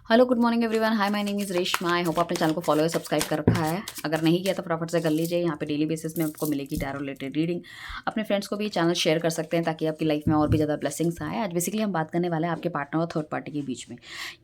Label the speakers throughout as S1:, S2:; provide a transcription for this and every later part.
S1: Hello good morning everyone. Hi my name is Reshma. I hope आपने channel को follow या subscribe कर रखा है। अगर नहीं किया तो फटाफट से कर लीजिए। यहाँ पे डेली बेसिस में आपको मिलेगी टैरो रिलेटेड रीडिंग। अपने फ्रेंड्स को भी चैनल शेयर कर सकते हैं ताकि आपकी लाइफ में और भी ज़्यादा ब्लेसिंग्स आए। आज बेसिकली हम बात करने वाले हैं आपके पार्टनर और थर्ड पार्टी के बीच में।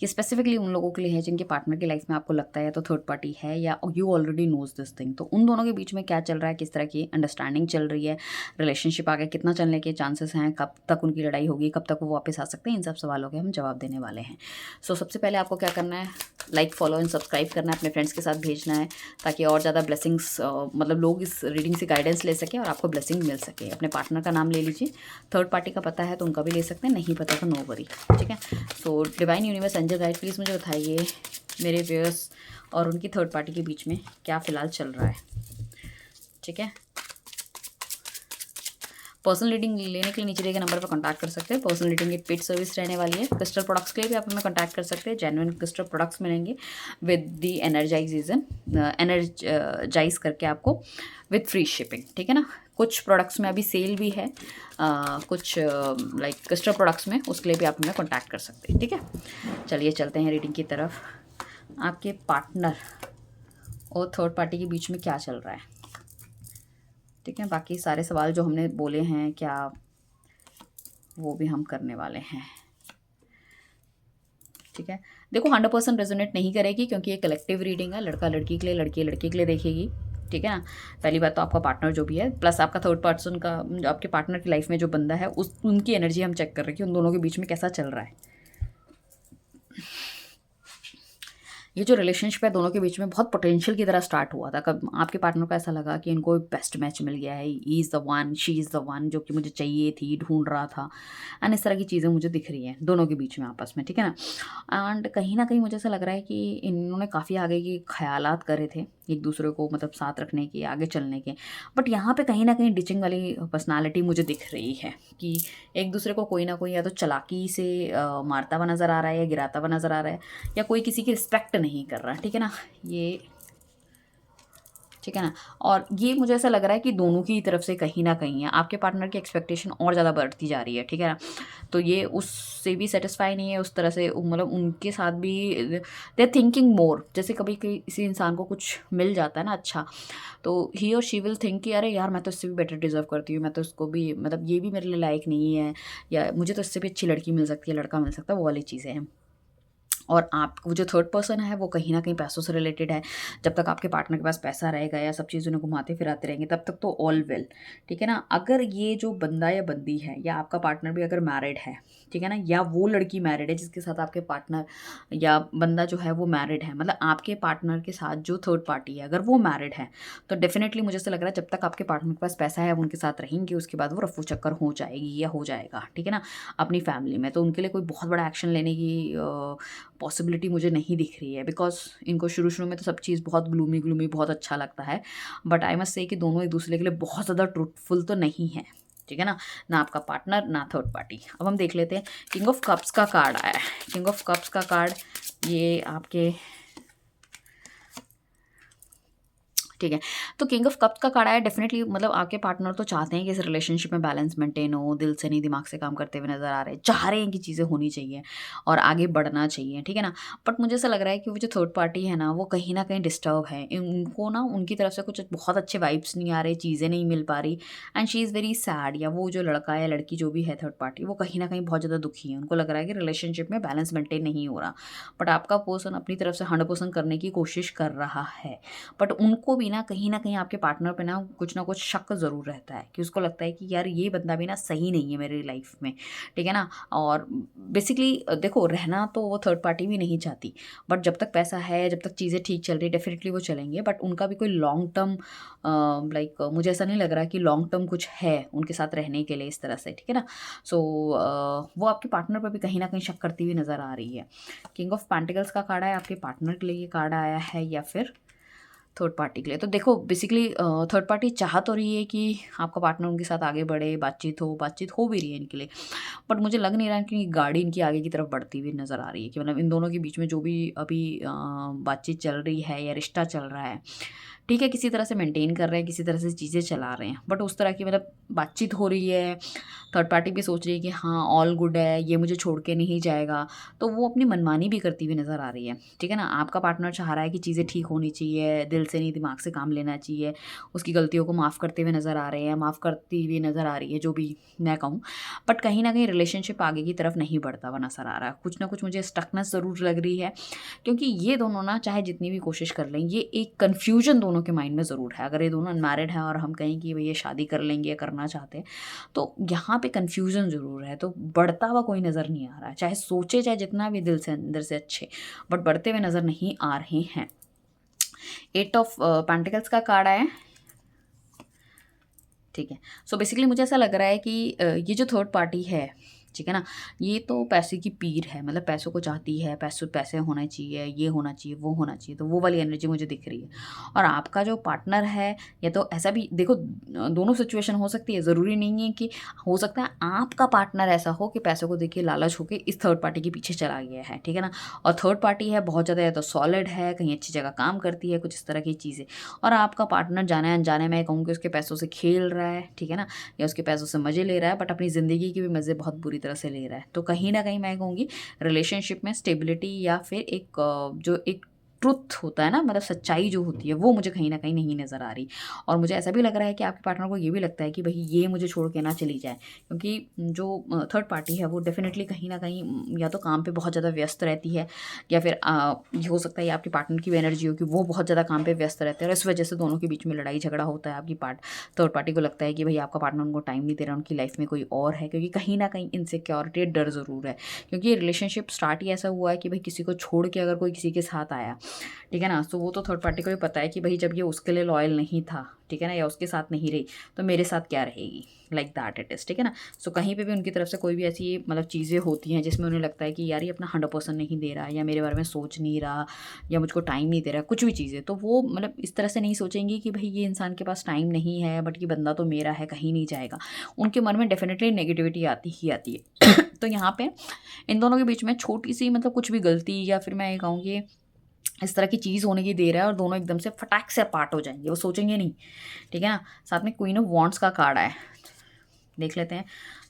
S1: ये स्पेसिफिकली उन लोगों के लिए है जिनके पार्टनर की लाइफ में आपको लगता है तो थर्ड पार्टी है या you already knows this thing. तो उन दोनों के बीच में क्या चल रहा है, किस तरह की अंडरस्टैंडिंग चल रही है, रिलेशनशिप आगे कितना चलने के चांसेस हैं, कब तक उनकी लड़ाई होगी, कब तक वो वापस आ सकते हैं, इन सब सवालों के हम जवाब देने वाले हैं। सो सबसे पहले आपको क्या करना है, लाइक फॉलो एंड सब्सक्राइब करना है, अपने फ्रेंड्स के साथ भेजना है ताकि और ज़्यादा ब्लेसिंग्स मतलब लोग इस रीडिंग से गाइडेंस ले सकें और आपको ब्लेसिंग मिल सके। अपने पार्टनर का नाम ले लीजिए। थर्ड पार्टी का पता है तो उनका भी ले सकते हैं, नहीं पता तो नो वरी। ठीक है। So divine universe angel guide please मुझे बताइए मेरे व्यूअर्स और उनकी थर्ड पार्टी के बीच में क्या फ़िलहाल चल रहा है। ठीक है। पर्सनल रीडिंग लेने के लिए नीचे दिए गए नंबर पर कांटेक्ट कर सकते हैं। पर्सनल रीडिंग की पेड सर्विस रहने वाली है। क्रिस्टल प्रोडक्ट्स के लिए भी आप हमें कांटेक्ट कर सकते हैं। जेन्युइन क्रिस्टल प्रोडक्ट्स मिलेंगे विद दी एनर्जाइज करके आपको विद फ्री शिपिंग। ठीक है ना। कुछ प्रोडक्ट्स में अभी सेल भी है, कुछ लाइक क्रिस्टल प्रोडक्ट्स में, उसके लिए भी आप हमें कॉन्टैक्ट कर सकते हैं। ठीक है। चलिए चलते हैं रीडिंग की तरफ। आपके पार्टनर और थर्ड पार्टी के बीच में क्या चल रहा है। ठीक है। बाकी सारे सवाल जो हमने बोले हैं क्या वो भी हम करने वाले हैं। ठीक है। देखो 100% रेजोनेट नहीं करेगी क्योंकि ये कलेक्टिव रीडिंग है। लड़का लड़की के लिए, लड़की लड़के के लिए देखेगी। ठीक है ना। पहली बात तो आपका पार्टनर जो भी है प्लस आपका थर्ड पर्सन का, आपके पार्टनर की लाइफ में जो बंदा है उस उनकी एनर्जी हम चेक कर रहे हैं कि उन दोनों के बीच में कैसा चल रहा है। ये जो रिलेशनशिप है दोनों के बीच में बहुत पोटेंशियल की तरह स्टार्ट हुआ था। कब आपके पार्टनर को ऐसा लगा कि इनको बेस्ट मैच मिल गया है, he is the one, she is the one, जो कि मुझे चाहिए थी, ढूंढ रहा था। एंड इस तरह की चीज़ें मुझे दिख रही हैं दोनों के बीच में आपस में। ठीक है ना। एंड कहीं ना कहीं मुझे ऐसा लग रहा है कि इन्होंने काफ़ी आगे के ख्यालात करे थे एक दूसरे को, मतलब साथ रखने के, आगे चलने के। बट यहाँ पे कहीं ना कहीं डिचिंग वाली पर्सनालिटी मुझे दिख रही है कि एक दूसरे को कोई ना कोई या तो चालाकी से मारता हुआ नज़र आ रहा है या गिराता हुआ नज़र आ रहा है, या कोई किसी की रिस्पेक्ट नहीं कर रहा। ठीक है ना। ये ठीक है ना। और ये मुझे ऐसा लग रहा है कि दोनों की तरफ से कहीं ना कहीं है, आपके पार्टनर की एक्सपेक्टेशन और ज़्यादा बढ़ती जा रही है। ठीक है ना। तो ये उससे भी सेटिस्फाई नहीं है उस तरह से, मतलब उनके साथ भी दे आर थिंकिंग मोर। जैसे कभी किसी इंसान को कुछ मिल जाता है ना अच्छा, तो ही और शी विल थिंक कि अरे यार मैं तो इससे भी बेटर डिजर्व करती हूँ, मैं तो इसको भी, मतलब ये भी मेरे लिए लायक नहीं है, या मुझे तो इससे भी अच्छी लड़की मिल सकती है, लड़का मिल सकता है, वो वाली चीज़ें हैं। और आप वो जो थर्ड पर्सन है वो कहीं न कहीं पैसों से रिलेटेड है। जब तक आपके पार्टनर के पास पैसा रहेगा या सब चीज़ उन्हें घुमाते-फिराते रहेंगे तब तक तो ऑल वेल। ठीक है ना। अगर ये जो बंदा या बंदी है या आपका पार्टनर भी अगर मैरिड है, ठीक है ना, या वो लड़की मैरिड है जिसके साथ आपके पार्टनर या बंदा जो है वो मैरिड है, मतलब आपके पार्टनर के साथ जो थर्ड पार्टी है अगर वो मैरिड है, तो डेफ़िनेटली मुझे ऐसा लग रहा है जब तक आपके पार्टनर के पास पैसा है, वो उनके साथ रहेंगे, उसके बाद वो रफू चक्कर हो जाएगी या हो जाएगा। ठीक है ना। अपनी फैमिली में तो उनके लिए कोई बहुत बड़ा एक्शन लेने की पॉसिबिलिटी मुझे नहीं दिख रही है, बिकॉज इनको शुरू शुरू में तो सब चीज़ बहुत ग्लूमी ग्लूमी बहुत अच्छा लगता है। बट आई मस्ट से कि दोनों एक दूसरे के लिए बहुत ज़्यादा ट्रूथफुल तो नहीं है। ठीक है ना। ना आपका पार्टनर ना थर्ड पार्टी। अब हम देख लेते हैं। किंग ऑफ कप्स का कार्ड आया है। किंग ऑफ कप्स का कार्ड ये आपके, ठीक है। तो किंग ऑफ कप्स का कार्ड आया। डेफिनेटली मतलब आपके पार्टनर तो चाहते हैं कि इस रिलेशनशिप में बैलेंस मेंटेन हो, दिल से नहीं दिमाग से काम करते हुए नजर आ रहे हैं, चाह रहे हैं कि चीज़ें होनी चाहिए और आगे बढ़ना चाहिए। ठीक है ना। बट मुझे ऐसा लग रहा है कि वो जो थर्ड पार्टी है ना वो कहीं ना कहीं डिस्टर्ब है। उनको ना उनकी तरफ से कुछ बहुत अच्छे वाइब्स नहीं आ रहे, चीज़ें नहीं मिल पा रही, and she is very sad. या वो जो लड़का या लड़की जो भी है थर्ड पार्टी, वो कहीं ना कहीं बहुत ज़्यादा दुखी है। उनको लग रहा है कि रिलेशनशिप में बैलेंस मेंटेन नहीं हो रहा। बट आपका पर्सन अपनी तरफ से 100% करने की कोशिश कर रहा है। बट उनको भी ना कहीं आपके पार्टनर पे ना कुछ शक ज़रूर रहता है कि उसको लगता है कि यार ये बंदा भी ना सही नहीं है मेरी लाइफ में। ठीक है ना। और बेसिकली देखो रहना तो वो थर्ड पार्टी भी नहीं चाहती, बट जब तक पैसा है, जब तक चीज़ें ठीक चल रही, डेफिनेटली वो चलेंगे। बट उनका भी कोई लॉन्ग टर्म, लाइक मुझे ऐसा नहीं लग रहा कि लॉन्ग टर्म कुछ है उनके साथ रहने के लिए इस तरह से। ठीक है ना। सो वो आपके पार्टनर पर भी कहीं ना कहीं शक करती हुई नज़र आ रही है। किंग ऑफ पेंटिकल्स का कार्ड है, आपके पार्टनर के लिए ये कार्ड आया है या फिर थर्ड पार्टी के लिए। तो देखो बेसिकली थर्ड पार्टी चाह तो रही है कि आपका पार्टनर उनके साथ आगे बढ़े, बातचीत हो भी रही है इनके लिए, बट मुझे लग नहीं रहा है कि गाड़ी इनकी आगे की तरफ बढ़ती हुई नज़र आ रही है, कि मतलब इन दोनों के बीच में जो भी अभी बातचीत चल रही है या रिश्ता चल रहा है, ठीक है, किसी तरह से मेंटेन कर रहे हैं, किसी तरह से चीज़ें चला रहे हैं, बट उस तरह की मतलब बातचीत हो रही है, थर्ड पार्टी भी सोच रही है कि हाँ ऑल गुड है, ये मुझे छोड़ के नहीं जाएगा, तो वो अपनी मनमानी भी करती हुई नज़र आ रही है, ठीक है ना। आपका पार्टनर चाह रहा है कि चीज़ें ठीक होनी चाहिए, दिल से नहीं दिमाग से काम लेना चाहिए, उसकी गलतियों को माफ़ करते हुए नज़र आ रहे हैं, माफ़ करती हुई नज़र आ रही है, जो भी मैं कहूँ, बट कहीं ना कहीं रिलेशनशिप आगे की तरफ नहीं बढ़ता हुआ नज़र आ रहा है। कुछ ना कुछ मुझे स्टकनेस ज़रूर लग रही है, क्योंकि ये दोनों ना चाहे जितनी भी कोशिश कर लें, ये एक कन्फ्यूजन दोनों के माइंड में ज़रूर है। अगर ये दोनों अनमैरिड हैं और हम कहें कि भैया शादी कर लेंगे या करना चाहते हैं, तो यहाँ पे कन्फ्यूजन ज़रूर है, तो बढ़ता हुआ कोई नज़र नहीं आ रहा है, चाहे सोचे चाहे जितना भी दिल से अंदर से अच्छे, बट बढ़ते हुए नज़र नहीं आ रहे हैं। 8 ऑफ पेंटिकल्स का कार्ड आया है, ठीक है। सो बेसिकली मुझे ऐसा लग रहा है कि ये जो थर्ड पार्टी है, ठीक है ना, ये तो पैसे की पीर है, मतलब पैसों को चाहती है, पैसे होना चाहिए, ये होना चाहिए, वो होना चाहिए, तो वो वाली एनर्जी मुझे दिख रही है। और आपका जो पार्टनर है, या तो ऐसा भी देखो, दोनों सिचुएशन हो सकती है, ज़रूरी नहीं है कि, हो सकता है आपका पार्टनर ऐसा हो कि पैसों को देखिए लालच होकर इस थर्ड पार्टी के पीछे चला गया है, ठीक है ना, और थर्ड पार्टी है बहुत ज़्यादा, या तो सॉलिड है, कहीं अच्छी जगह काम करती है, कुछ इस तरह की चीज़ें, और आपका पार्टनर जाने अनजाने में कहूँगी उसके पैसों से खेल रहा है, ठीक है ना, या उसके पैसों से मज़े ले रहा है, बट अपनी ज़िंदगी के भी मज़े बहुत बुरी तरह से ले रहा है। तो कहीं ना कहीं मैं कहूँगी रिलेशनशिप में स्टेबिलिटी, या फिर एक जो एक ट्रुथ होता है ना, मतलब सच्चाई जो होती है, वो मुझे कहीं ना कहीं नहीं नज़र आ रही। और मुझे ऐसा भी लग रहा है कि आपके पार्टनर को ये भी लगता है कि भाई ये मुझे छोड़ के ना चली जाए, क्योंकि जो थर्ड पार्टी है वो डेफिनेटली कहीं ना कहीं या तो काम पे बहुत ज़्यादा व्यस्त रहती है, या फिर ये हो सकता है आपके पार्टनर की भी एनर्जी हो कि वो बहुत ज़्यादा काम पे व्यस्त रहते हैं, और इस वजह से दोनों के बीच में लड़ाई झगड़ा होता है। आपकी थर्ड पार्टी को लगता है कि भाई आपका पार्टनर उनको टाइम नहीं दे रहा, उनकी लाइफ में कोई और है, क्योंकि कहीं ना कहीं इनसिक्योरिटी, डर ज़रूर है, क्योंकि ये रिलेशनशिप स्टार्ट ही ऐसा हुआ है कि भाई किसी को छोड़ के अगर कोई किसी के साथ आया, ठीक है ना, तो वो तो थर्ड पार्टी को भी पता है कि भाई जब ये उसके लिए लॉयल नहीं था, ठीक है ना, या उसके साथ नहीं रही, तो मेरे साथ क्या रहेगी, लाइक दैट इट इज़, ठीक है ना। सो कहीं पे भी उनकी तरफ से कोई भी ऐसी मतलब चीज़ें होती हैं जिसमें उन्हें लगता है कि यार ये अपना 100% नहीं दे रहा, या मेरे बारे में सोच नहीं रहा, या मुझको टाइम नहीं दे रहा, कुछ भी चीज़ें, तो वो मतलब इस तरह से नहीं सोचेंगी कि भाई ये इंसान के पास टाइम नहीं है, बट ये बंदा तो मेरा है, कहीं नहीं जाएगा। उनके मन में डेफिनेटली नेगेटिविटी आती ही आती है। तो यहाँ पे इन दोनों के बीच में छोटी सी मतलब कुछ भी गलती, या फिर मैं ये कहूँगी इस तरह की चीज़ होने की देर है, और दोनों एकदम से फटाक से अपार्ट हो जाएंगे, वो सोचेंगे नहीं, ठीक है ना। साथ में क्वीन ऑफ वॉन्ड्स का कार्ड आया, देख लेते हैं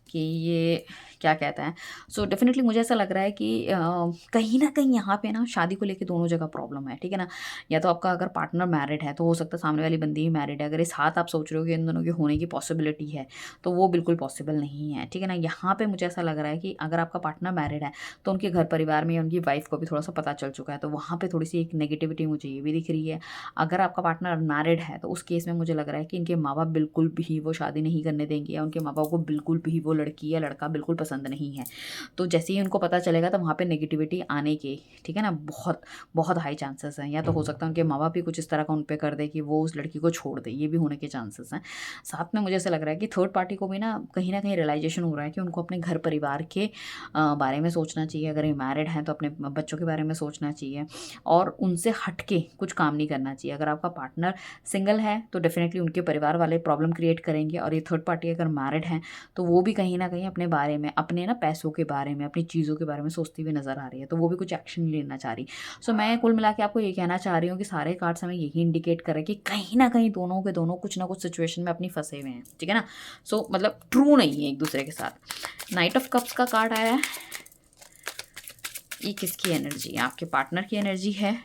S1: कि ये क्या कहता है। सो डेफिनेटली मुझे ऐसा लग रहा है कि कहीं ना कहीं यहाँ पे ना शादी को लेके दोनों जगह प्रॉब्लम है, ठीक है ना। या तो आपका अगर पार्टनर मैरिड है तो हो सकता है सामने वाली बंदी भी मैरिड है, अगर इस हाथ आप सोच रहे हो कि इन दोनों के होने की पॉसिबिलिटी है, तो वो बिल्कुल पॉसिबल नहीं है, ठीक है ना। यहाँ पे मुझे ऐसा लग रहा है कि अगर आपका पार्टनर मैरिड है तो उनके घर परिवार में उनकी वाइफ को भी थोड़ा सा पता चल चुका है, तो वहाँ पर थोड़ी सी एक नेगेटिविटी मुझे ये भी दिख रही है। अगर आपका पार्टनर मैरिड है तो उस केस में मुझे लग रहा है कि इनके माँ बाप बिल्कुल भी वो शादी नहीं करने देंगे, या उनके माँ बाप को बिल्कुल भी वो लड़की या लड़का बिल्कुल पसंद नहीं है। तो जैसे ही उनको पता चलेगा तो वहाँ पे नेगेटिविटी आने के, ठीक है ना, बहुत बहुत हाई चांसेस हैं। या तो हो सकता है उनके माँ बाप भी कुछ इस तरह का उन पे कर दे कि वो उस लड़की को छोड़ दे, ये भी होने के चांसेस हैं। साथ में मुझे ऐसा लग रहा है कि थर्ड पार्टी को भी ना कहीं रियलाइजेशन हो रहा है कि उनको अपने घर परिवार के बारे में सोचना चाहिए। अगर ये मैरिड हैं तो अपने बच्चों के बारे में सोचना चाहिए, और उनसे हट के कुछ काम नहीं करना चाहिए। अगर आपका पार्टनर सिंगल है तो डेफिनेटली उनके परिवार वाले प्रॉब्लम क्रिएट करेंगे, और ये थर्ड पार्टी अगर मैरिड हैं तो वो भी कहीं ना कहीं अपने बारे में, अपने ना पैसों के बारे में, अपनी चीज़ों के बारे में सोचती हुई नज़र आ रही है, तो वो भी कुछ एक्शन नहीं लेना चाह रही। सो मैं कुल मिला के आपको ये कहना चाह रही हूँ कि सारे कार्ड्स हमें यही इंडिकेट कर रहे हैं कि कहीं ना कहीं दोनों के दोनों कुछ ना कुछ सिचुएशन में अपनी फंसे हुए हैं, ठीक है ना। सो मतलब ट्रू नहीं है एक दूसरे के साथ। नाइट ऑफ कप्स का कार्ड आया है, ये किसकी एनर्जी है? आपके पार्टनर की एनर्जी है,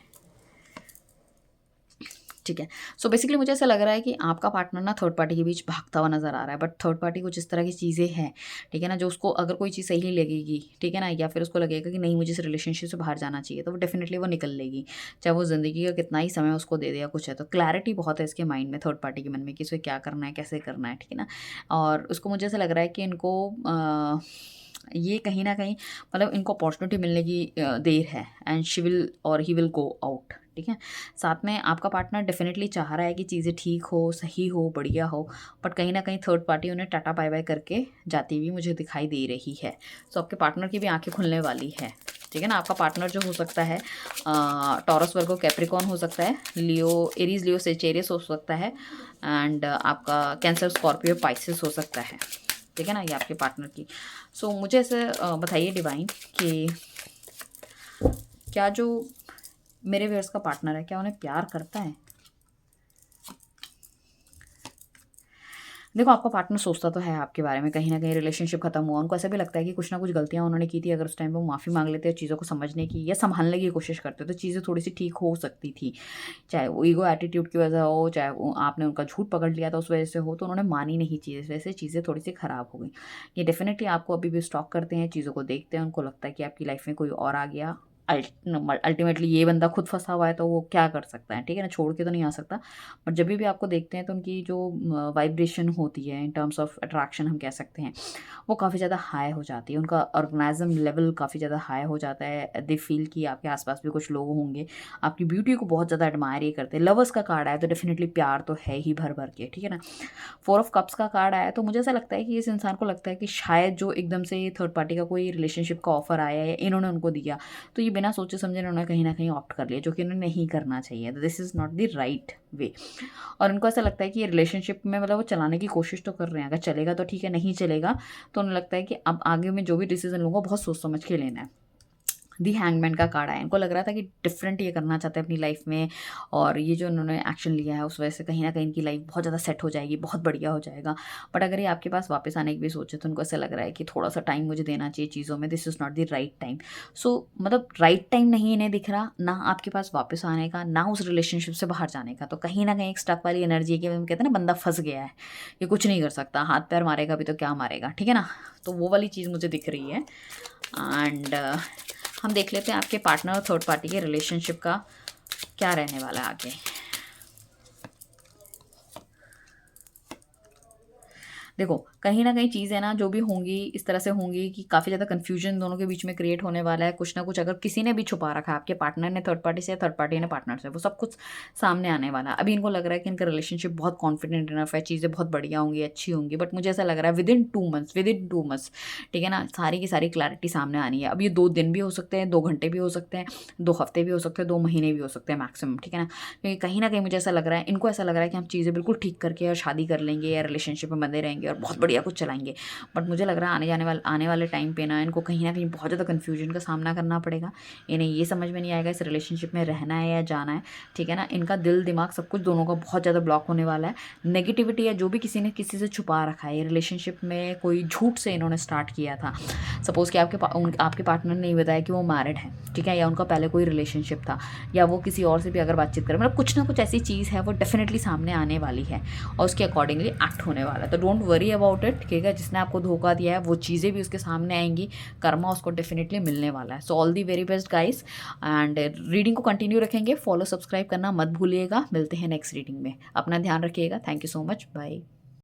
S1: ठीक है। सो बेसिकली मुझे ऐसा लग रहा है कि आपका पार्टनर ना थर्ड पार्टी के बीच भागता हुआ नज़र आ रहा है, बट थर्ड पार्टी कुछ इस तरह की चीज़ें हैं, ठीक है ना, जो उसको अगर कोई चीज़ सही लगेगी, ठीक है ना, या फिर उसको लगेगा कि नहीं मुझे इस रिलेशनशिप से बाहर जाना चाहिए, तो वो डेफिनेटली वो निकल लेगी, चाहे वो ज़िंदगी का कितना ही समय उसको दे दिया कुछ है। तो क्लैरिटी बहुत है इसके माइंड में, थर्ड पार्टी के मन में, कि इसे क्या करना है, कैसे करना है, ठीक है ना। और उसको मुझे ऐसा लग रहा है कि इनको ये कहीं ना कहीं मतलब इनको अपॉर्चुनिटी मिलने की देर है, एंड शी विल और ही विल गो आउट, ठीक है। साथ में आपका पार्टनर डेफिनेटली चाह रहा है कि चीज़ें ठीक हो, सही हो, बढ़िया हो, बट कहीं ना कहीं थर्ड पार्टी उन्हें टाटा बाय बाय करके जाती हुई मुझे दिखाई दे रही है। सो आपके पार्टनर की भी आंखें खुलने वाली है, ठीक है ना। आपका पार्टनर जो हो सकता है टॉरस, वर्गो, कैप्रिकॉर्न हो सकता है, लियो, एरीज, लियो, सेचेरियस हो सकता है, एंड आपका कैंसर, स्कॉर्पियो, पाइसिस हो सकता है, ठीक है ना, ये आपके पार्टनर की। सो मुझे ऐसे बताइए डिवाइन कि क्या जो मेरे व्यूअर्स का पार्टनर है क्या उन्हें प्यार करता है? देखो, आपका पार्टनर सोचता तो है आपके बारे में, कहीं न कहीं रिलेशनशिप खत्म हुआ, उनको ऐसा भी लगता है कि कुछ ना कुछ गलतियाँ उन्होंने की थी, अगर उस टाइम पे वो माफ़ी माँग लेते और चीज़ों को समझने की या सँभालने की कोशिश करते, तो चीज़ें थोड़ी-सी ठीक हो सकती थी। चाहे वो ईगो एटीट्यूड की वजह हो, चाहे वो आपने उनका झूठ पकड़ लिया था उस वजह से हो, तो उन्होंने मानी नहीं चीज़ें, इस वजह से चीज़ें थोड़ी-सी खराब हो गई। ये डेफ़िनेटली आपको अभी भी स्टॉक करते हैं, चीज़ों को देखते हैं, उनको लगता है कि आपकी लाइफ़ में कोई और आ गया। अल्टीमेटली ये बंदा खुद फँसा हुआ है, तो वो क्या कर सकता है, ठीक है ना? छोड़ के तो नहीं आ सकता। बट जब भी आपको देखते हैं तो उनकी जो वाइब्रेशन होती है, इन टर्म्स ऑफ अट्रैक्शन हम कह सकते हैं, वो काफ़ी ज़्यादा हाई हो जाती है। उनका ऑर्गेनाइज़म लेवल काफ़ी ज़्यादा हाई हो जाता है। दे फील कि आपके आसपास भी कुछ लोग होंगे, आपकी ब्यूटी को बहुत ज़्यादा एडमायर ये करते हैं। लवर्स का कार्ड आया तो डेफिनेटली प्यार तो है ही भर भर के, ठीक है ना। फोर ऑफ कप्स का कार्ड आया तो मुझे ऐसा लगता है कि इस इंसान को लगता है कि शायद जो एकदम से थर्ड पार्टी का कोई रिलेशनशिप का ऑफर आया या इन्होंने उनको दिया, तो ये बिना सोचे समझे इन्होंने कहीं ना कहीं ऑप्ट कर लिया, जो कि उन्हें नहीं करना चाहिए। This is not the right way. और उनको ऐसा लगता है कि ये रिलेशनशिप में मतलब वो चलाने की कोशिश तो कर रहे हैं, अगर चलेगा तो ठीक है, नहीं चलेगा तो उन्हें लगता है कि अब आगे में जो भी डिसीजन लूँगा बहुत सोच समझ के लेना है। दी हैंगमैन का कार्ड आया, इनको लग रहा था कि डिफरेंट ये करना चाहते हैं अपनी लाइफ में, और ये जो उन्होंने एक्शन लिया है उस वजह से कहीं ना कहीं इनकी लाइफ बहुत ज़्यादा सेट हो जाएगी, बहुत बढ़िया हो जाएगा। बट अगर ये आपके पास वापस आने की भी सोचे तो उनको ऐसा लग रहा है कि थोड़ा सा टाइम मुझे देना चाहिए चीज़ों में, this is not the right time. So मतलब राइट टाइम नहीं इन्हें दिख रहा, ना आपके पास वापस आने का, ना उस रिलेशनशिप से बाहर जाने का। तो कहीं ना कहीं एक स्टक वाली एनर्जी है कि हम कहते हैं ना बंदा फंस गया है, ये कुछ नहीं कर सकता, हाथ पैर मारेगा भी तो क्या मारेगा, ठीक है ना। तो वो वाली चीज़ मुझे दिख रही है। एंड हम देख लेते हैं आपके पार्टनर और थर्ड पार्टी के रिलेशनशिप का क्या रहने वाला है आगे। देखो, कहीं न कहीं चीज़ें ना जो भी होंगी इस तरह से होंगी कि काफ़ी ज़्यादा कन्फ्यूजन दोनों के बीच में क्रिएट होने वाला है। कुछ ना कुछ अगर किसी ने भी छुपा रखा है, आपके पार्टनर ने थर्ड पार्टी से या थर्ड पार्टी ने पार्टनर से, वो सब कुछ सामने आने वाला है। अभी इनको लग रहा है कि इनका रिलेशनशिप बहुत कॉन्फिडेंट इनफ है, चीज़ें बहुत बढ़िया होंगी, अच्छी होंगी। बट मुझे ऐसा लग रहा है विदिन 2 मंथ्स, ठीक है ना, सारी की सारी क्लैरिटी सामने आनी है। अब ये 2 दिन भी हो सकते हैं, 2 घंटे भी हो सकते हैं, 2 हफ्ते भी हो सकते हैं, 2 महीने भी हो सकते हैं मैक्सिमम, ठीक है ना। क्योंकि कहीं न कहीं मुझे ऐसा लग रहा है, इनको ऐसा लग रहा है कि हम चीज़ें बिल्कुल ठीक करके और शादी कर लेंगे या रिलेशनशिप में बंधे रहेंगे और बहुत बढ़िया कुछ चलाएँगे। बट मुझे लग रहा है आने वाले टाइम पे ना इनको कहीं न कहीं बहुत ज़्यादा कन्फ्यूजन का सामना करना पड़ेगा। इन्हें ये समझ में नहीं आएगा इस रिलेशनशिप में रहना है या जाना है, ठीक है ना। इनका दिल, दिमाग सब कुछ दोनों का बहुत ज़्यादा ब्लॉक होने वाला है। नेगेटिविटी या जो भी किसी ने किसी से छुपा रखा है, ये रिलेशनशिप में कोई झूठ से इन्होंने स्टार्ट किया था। सपोज़ कि आपके पार्टनर ने नहीं बताया कि वो मैरिड है, ठीक है, या उनका पहले कोई रिलेशनशिप था, या वो किसी और से भी अगर बातचीत करें, मतलब कुछ ना कुछ ऐसी चीज़ है वो डेफिनेटली सामने आने वाली है और उसके अकॉर्डिंगली एक्ट होने वाला है। तो डोंट वरी अबाउट इट, ठीक है। जिसने आपको धोखा दिया है वो चीज़ें भी उसके सामने आएंगी, कर्मा उसको डेफिनेटली मिलने वाला है। So all the very best guys, and reading को कंटिन्यू रखेंगे, फॉलो सब्सक्राइब करना मत भूलिएगा। मिलते हैं नेक्स्ट रीडिंग में, अपना ध्यान रखिएगा। Thank you so much, bye.